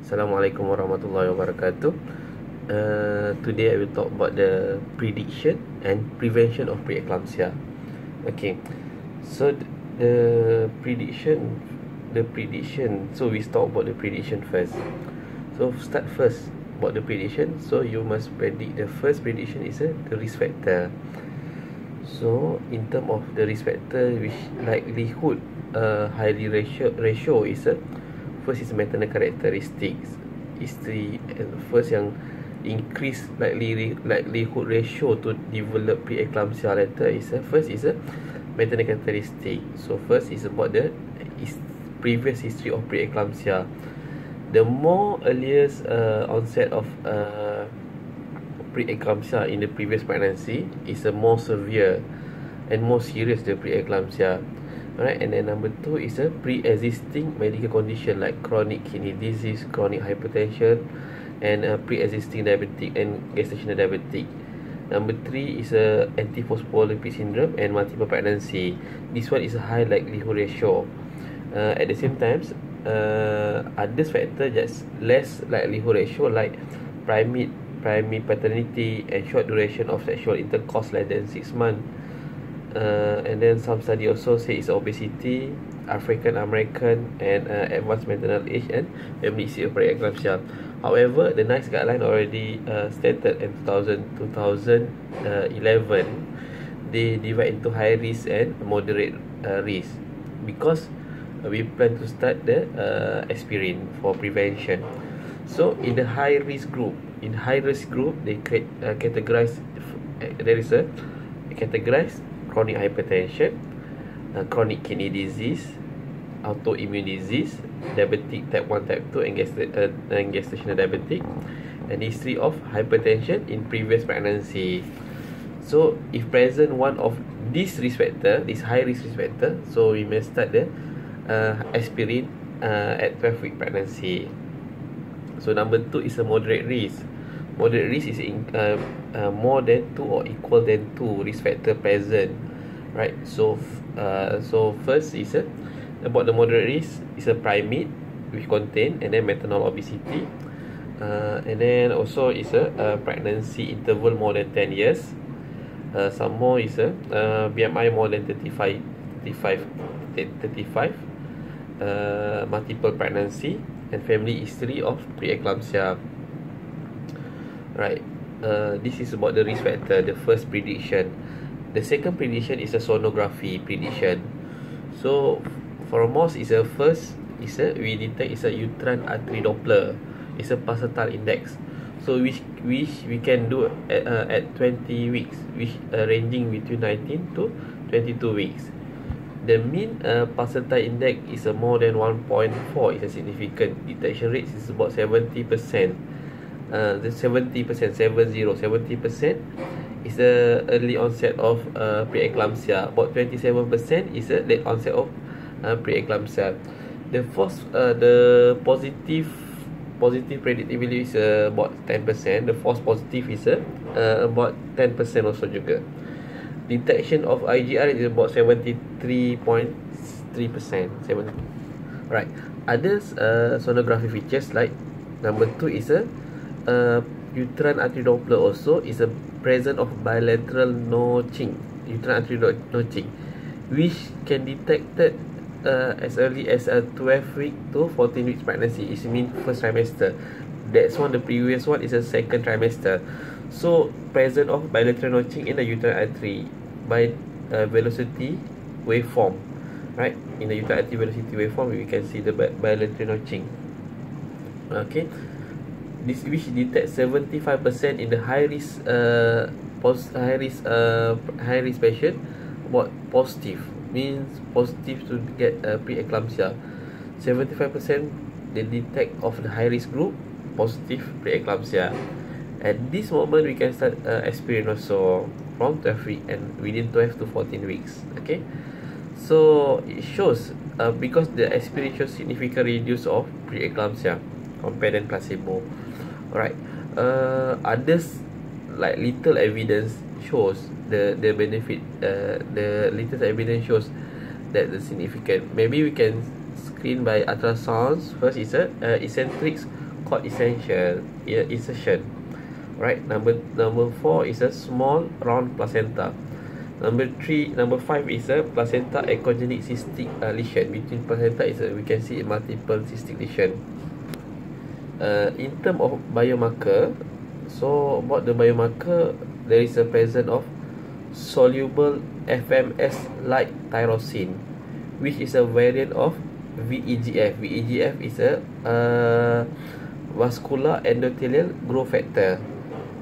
Assalamualaikum warahmatullahi wabarakatuh. Today I will talk about the prediction and prevention of preeclampsia. Okay, so the prediction. So we talk about the prediction first. So start first about the prediction. So you must predict. The first prediction is the risk factor. So in terms of the risk factor, which likelihood highly ratio is first is maternal characteristics. Isteri first yang increase likelihood ratio to develop preeclampsia later is first is a maternal characteristic. So first is about the previous history of preeclampsia. The more earliest onset of preeclampsia in the previous pregnancy is a more severe and more serious the preeclampsia. Alright, and then number 2 is a pre-existing medical condition like chronic kidney disease, chronic hypertension, and pre-existing diabetic and gestational diabetic. Number 3 is a antiphospholipid syndrome and multiple pregnancy. This one is a high likelihood ratio. At the same time, other factor just less likelihood ratio like primate paternity and short duration of sexual intercourse less than 6 months. And then some study also say it's obesity, African American, and advanced maternal age and family history of preeclampsia. However, the NICE guideline already stated in 2011 they divide into high risk and moderate risk, because we plan to start the aspirin for prevention. So in the high risk group, they categorize. There is a categorize chronic hypertension, chronic kidney disease, autoimmune disease, diabetic type 1, type 2, and gestational diabetic, and history of hypertension in previous pregnancy. So if present one of these risk factor, this high risk factor, so we may start the aspirin at 12-week pregnancy. So number 2 is a moderate risk. Moderate risk is more than 2 or equal than 2 risk factor present, right? So first is about the moderate risk is a primate which contain, and then maternal obesity, and then also is a pregnancy interval more than 10 years. Some more is a BMI more than 35, multiple pregnancy, and family history of preeclampsia. Right, this is about the risk factor, the first prediction. The second prediction is a sonography prediction. So foremost is we detect is a uterine artery Doppler. It's a pulsatile index. So which we can do at 20 weeks, which ranging between 19 to 22 weeks. The mean pulsatile index is more than 1.4. Is a significant detection rate is about 70%. The 70% is the early onset of preeclampsia. About 27% is a late onset of preeclampsia. The positive predictability is about 10%. The false positive is about 10% also juga. Detection of IGR is about 73.3%. Right. Others sonography features like number 2 is a uterine artery Doppler also is a presence of bilateral notching, uterine artery notching, which can detected as early as a 12 week to 14 weeks pregnancy. It means first trimester. That's one. The previous one is a second trimester. So presence of bilateral notching in the uterine artery by velocity waveform, right? In the uterine artery velocity waveform, we can see the bilateral notching. Okay. This which detects 75% in the high risk patient. What positive means positive to get preeclampsia. 75% they detect of the high risk group positive preeclampsia. At this moment we can start aspirin also from 12 weeks and within 12 to 14 weeks. Okay, so it shows because the aspirin shows significant reduce of preeclampsia compared than placebo. Alright, others like little evidence shows the benefit. The little evidence shows that the significant. Maybe we can screen by ultrasounds. First is a eccentric called essential insertion. Right. Number 4 is a small round placenta. Number 5 is a placenta echogenic cystic lesion. Between placenta is we can see multiple cystic lesion. In terms of biomarker, so about the biomarker, there is a presence of soluble FMS like tyrosine, which is a variant of VEGF. VEGF is a vascular endothelial growth factor.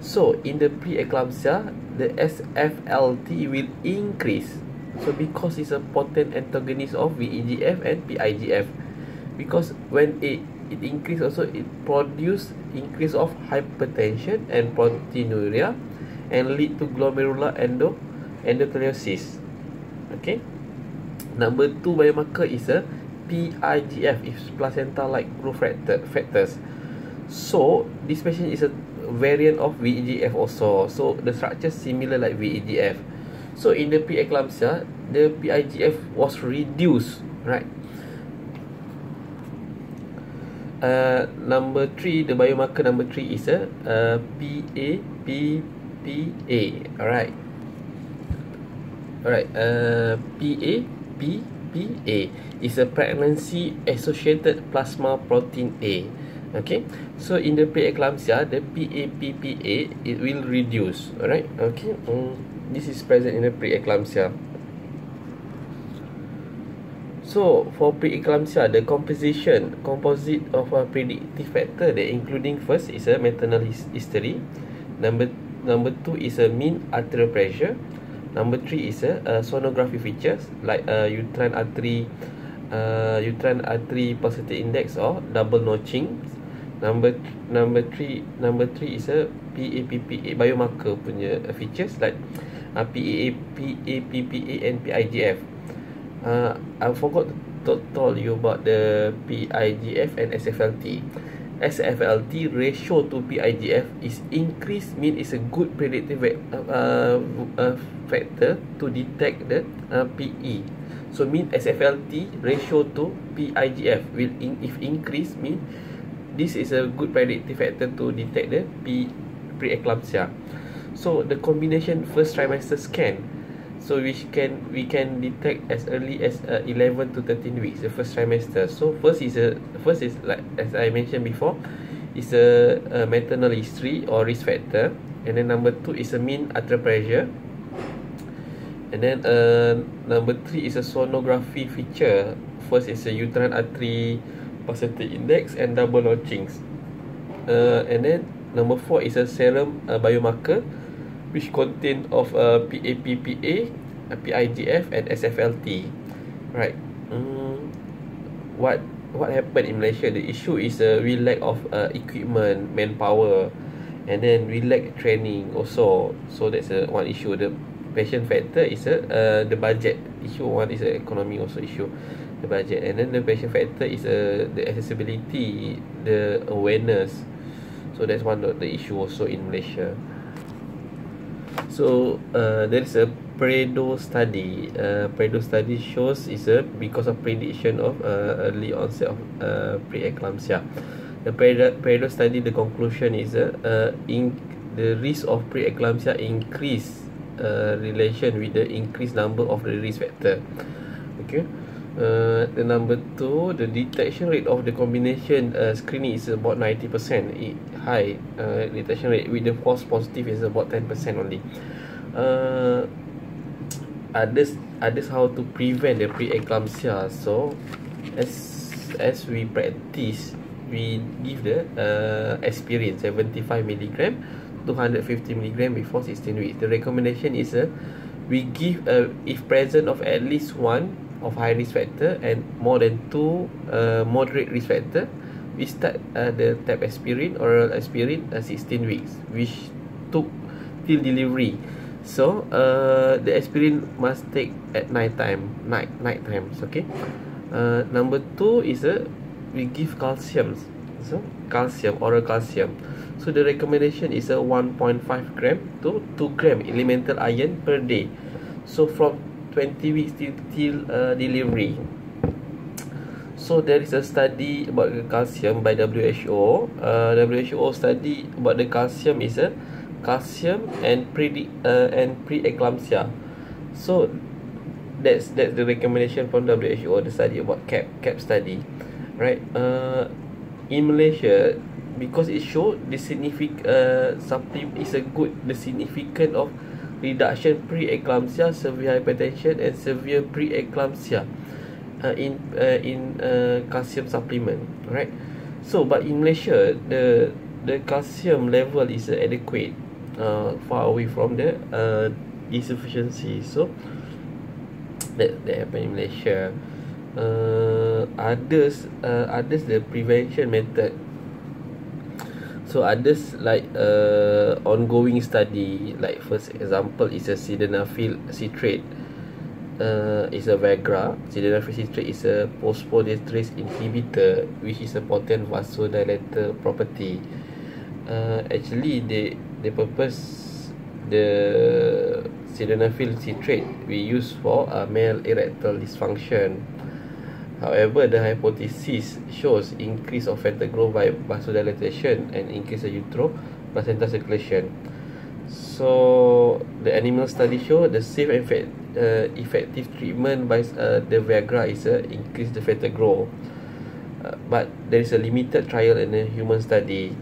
So in the preeclampsia, the SFLT will increase. So because it's a potent antagonist of VEGF and PIGF, because when it increase also, it produce increase of hypertension and proteinuria and lead to glomerular endotheliosis. Okay. Number 2 biomarker is a PIGF, is placenta like growth factors. So this patient is a variant of VEGF also. So the structure similar like VEGF. So in the preeclampsia, the PIGF was reduced, right? Number 3, the biomarker number 3 is a PAPPA. Alright. PAPPA is a pregnancy associated plasma protein A. Okay, so in the preeclampsia, the PAPPA, it will reduce. Alright, okay. This is present in the preeclampsia. So for preeclampsia, the composite of a predictive factor, that including first is a maternal history. Number 2 is a mean arterial pressure. Number 3 is a sonography features like uterine artery pulsatility index or double notching. Number 3 is a PAPPA biomarker punya features like PAPPA and PIGF. I forgot to tell you about the PIGF and SFLT. SFLT ratio to PIGF is increased, mean it's a good predictive factor to detect the PE. So mean SFLT ratio to PIGF will if increase, mean this is a good predictive factor to detect the preeclampsia. So the combination first trimester scan, so we can detect as early as 11 to 13 weeks, the first trimester. So first is like as I mentioned before, is a maternal history or risk factor, and then number 2 is a mean arterial pressure, and then number 3 is a sonography feature. First is a uterine artery pulsatility index and double notchings, and then number 4 is a serum biomarker which contain of PAPPA, PIGF and SFLT. Right. What happened in Malaysia? The issue is we lack of equipment, manpower, and then we lack training also. So that's one issue. The patient factor is the budget issue. One is the economy also issue, the budget, and then the patient factor is the accessibility, the awareness. So that's one of the issue also in Malaysia. So there is a PREDO study. PREDO study shows is because of prediction of early onset of preeclampsia. The PREDO study, the conclusion is the risk of preeclampsia increase relation with the increased number of the risk factor. Okay. The number 2, the detection rate of the combination screening is about 90%. High detection rate with the false positive is about 10% only. Others how to prevent the preeclampsia. So as we practice, we give the aspirin 75 milligram, 250 milligram before 16 weeks. The recommendation is we give if present of at least one of high risk factor and more than 2 moderate risk factor, we start the type aspirin, oral aspirin 16 weeks, which took till delivery. So the aspirin must take at night times. Okay. Number 2 is we give calcium. So calcium, oral calcium. So the recommendation is 1.5 gram to 2 gram elemental iron per day. So from 20 weeks till delivery. So there is a study about the calcium by WHO. WHO study about the calcium is a calcium and preeclampsia. So that's the recommendation from WHO, the study about CAP study, right? In Malaysia, because it showed the significant of reduction preeclampsia, severe hypertension, and severe preeclampsia in calcium supplement, right? So but in Malaysia, the calcium level is adequate, far away from the insufficiency. So that happen in Malaysia. Others the prevention method. So others like ongoing study, like first example is a sildenafil citrate. Is a Viagra. Sildenafil citrate is a phosphodiesterase inhibitor, which is a potent vasodilator property. Actually, the purpose the sildenafil citrate we use for male erectile dysfunction. However, the hypothesis shows increase of fetal growth by vasodilatation and increase of utero-placenta circulation. So the animal study show the safe and effective treatment by the Viagra is increase the fetal growth, but there is a limited trial in a human study.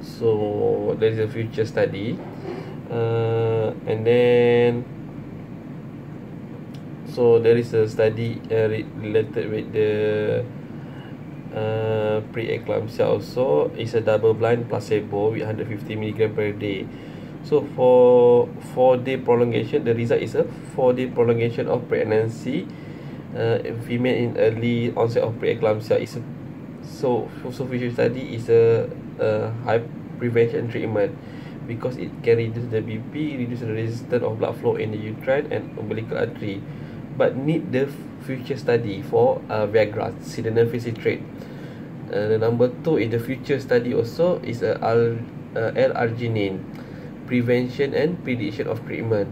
So there is a future study, and then so there is a study related with the preeclampsia also. Is a double blind placebo with 150 mg per day. So for 4-day prolongation, the result is a 4-day prolongation of pregnancy in female in early onset of preeclampsia. So future study is a high prevention treatment, because it can reduce the BP, reduce the resistance of blood flow in the uterine and umbilical artery, but need the future study for Viagra, sildenafil citrate. The number 2 is the future study also is L-arginine, prevention and prediction of treatment.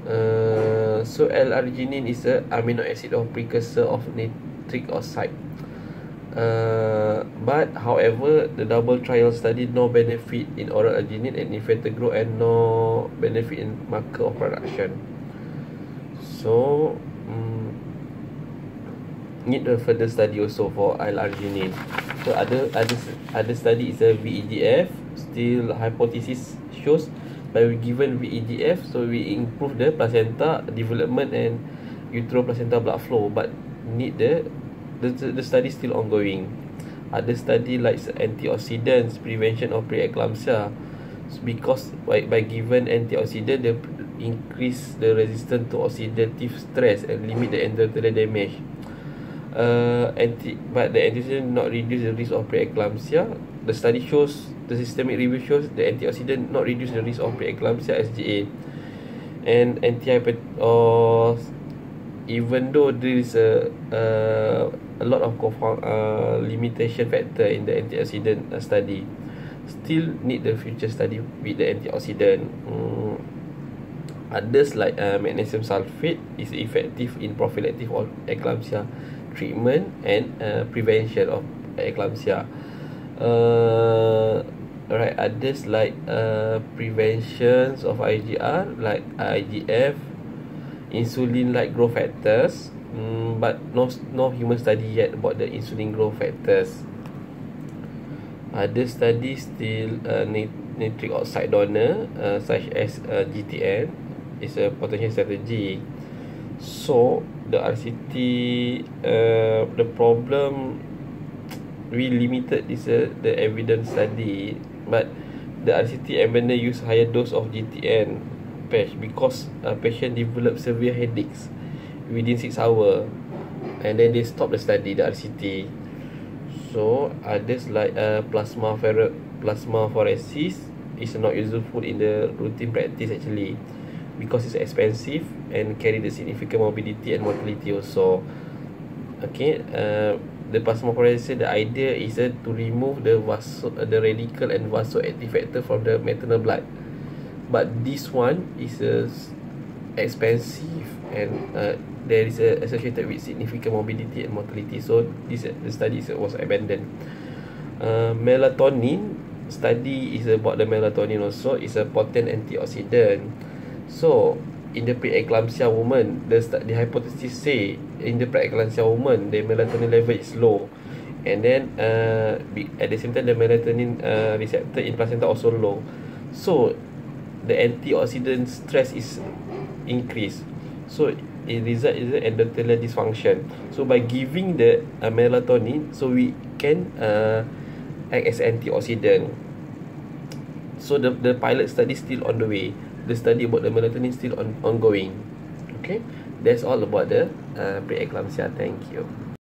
So L-arginine is a amino acid or precursor of nitric oxide. But however, the double trial study no benefit in oral arginine and in fetal growth, and no benefit in marker of production. So need a further study also for L-arginine. So other study is a VEGF. Still hypothesis shows by given VEGF, so we improve the placenta development and utero-placenta blood flow, but need the study still ongoing. Other study like antioxidants, prevention of preeclampsia, because by given antioxidant, they increase the resistance to oxidative stress and limit the endothelial damage. But the antioxidant not reduce the risk of preeclampsia. The study shows, the systemic review shows the antioxidant not reduce the risk of preeclampsia SGA, and even though there is a lot of limitation factor in the antioxidant study, still need the future study with the antioxidant. Others like magnesium sulfate is effective in prophylactic of eclampsia treatment and prevention of eclampsia. Right, others like preventions of IGR like IGF, insulin like growth factors, but no human study yet about the insulin growth factors. Other studies still nitric oxide donor, such as GTN is a potential strategy. So the RCT, the problem we limited is the evidence study, but the RCT abandoned use higher dose of GTN patch because a patient developed severe headaches within 6 hours, and then they stop the study, the RCT. So others like plasmapheresis is not useful in the routine practice actually, because it's expensive and carry the significant morbidity and mortality also. Okay, the plasmapheresis, the idea is to remove the radical and vasoactive factor from the maternal blood, but this one is expensive and there is associated with significant morbidity and mortality. So this the study was abandoned. Melatonin study is about the melatonin also. It's a potent antioxidant. So in the preeclampsia woman, the hypothesis say in the preeclampsia woman the melatonin level is low, and then at the same time the melatonin receptor in placenta also low. So the antioxidant stress is increased. So it results in endothelial dysfunction. So by giving the melatonin, so we can act as antioxidant. So the pilot study still on the way. The study about the melatonin still ongoing. Okay, that's all about the preeclampsia. Thank you.